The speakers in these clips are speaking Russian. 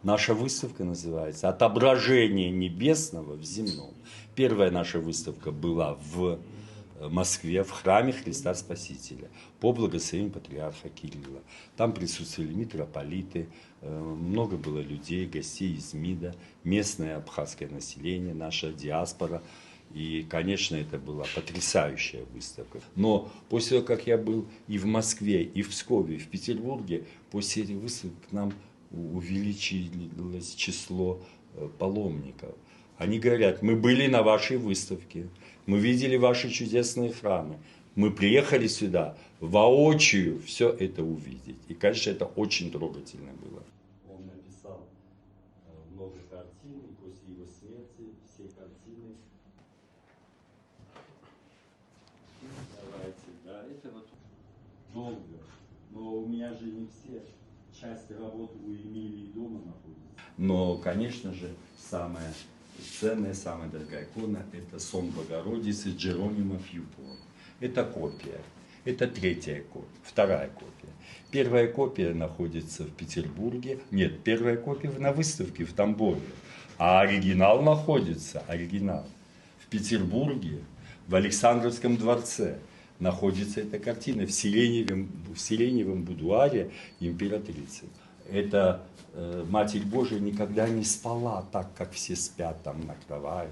Наша выставка называется «Отображение небесного в земном». Первая наша выставка была в Москве, в храме Христа Спасителя, по благословению патриарха Кирилла. Там присутствовали митрополиты, много было людей, гостей из МИДа, местное абхазское население, наша диаспора. И, конечно, это была потрясающая выставка. Но после того, как я был и в Москве, и в Пскове, и в Петербурге, после этих выставок к нам увеличилось число паломников. Они говорят: мы были на вашей выставке, мы видели ваши чудесные храмы, мы приехали сюда воочию все это увидеть. И, конечно, это очень трогательно было. Он написал много картин, и после его смерти все картины. Давайте, да, это вот долго. Но у меня же не все. Часть работ у Эмилии дома находится. Но, конечно же, самая ценная, самая дорогая икона – это сон Богородицы Джеронима Фьюпова. Это копия. Это третья копия, вторая копия. Первая копия находится в Петербурге. Нет, первая копия на выставке в Тамбове. А оригинал находится, в Петербурге, в Александровском дворце. Находится эта картина в сиреневом будуаре императрицы. Это Матерь Божия никогда не спала так, как все спят там на кроватях,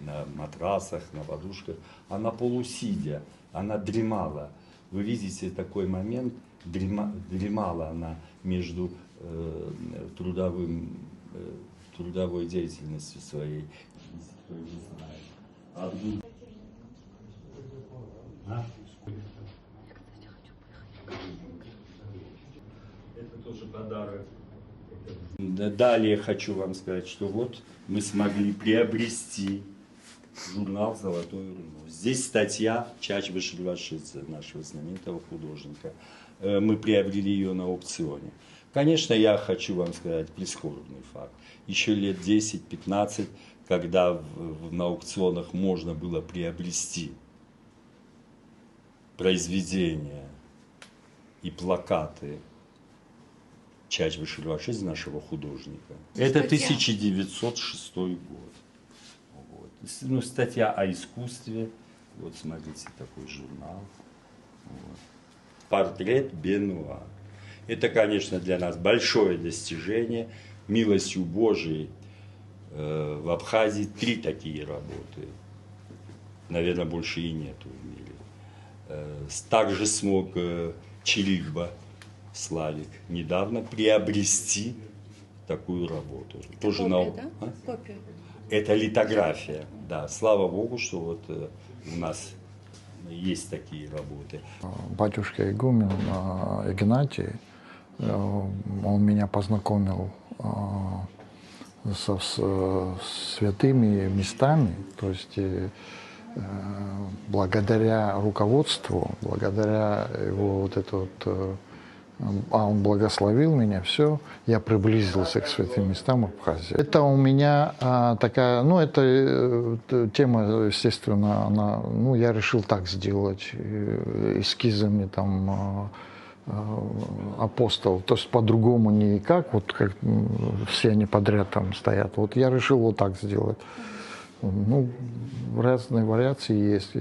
на матрасах, на подушках. Она полусидя, она дремала. Вы видите такой момент, дремала она между трудовой деятельностью своей. Кто не знает. Это тоже подарок. Далее хочу вам сказать, что вот мы смогли приобрести журнал «Золотое руно». Здесь статья Чачбы Шривашидзе, нашего знаменитого художника. Мы приобрели ее на аукционе. Конечно, я хочу вам сказать прискорбный факт. Еще лет 10-15, когда на аукционах можно было приобрести произведения и плакаты Чачбы Шривашидзе, нашего художника. Это 1906 год. Вот. Ну, статья о искусстве. Вот смотрите, такой журнал. Вот. Портрет Бенуа. Это, конечно, для нас большое достижение. Милостью Божией в Абхазии 3 такие работы. Наверное, больше и нету в мире. Также смог Чилигба Славик недавно приобрести такую работу. Это тоже копия, да? Копия. Это литография, да. Слава Богу, что вот у нас есть такие работы. Батюшка игумен Игнатий, он меня познакомил со святыми местами, то есть благодаря руководству, благодаря его вот это вот, он благословил меня, все, я приблизился к святым местам Абхазии. Это у меня такая, ну это тема, естественно, она, ну я решил так сделать, эскизами там апостол, то есть по-другому никак, вот как все они подряд там стоят, вот я решил вот так сделать. Ну, разные вариации есть.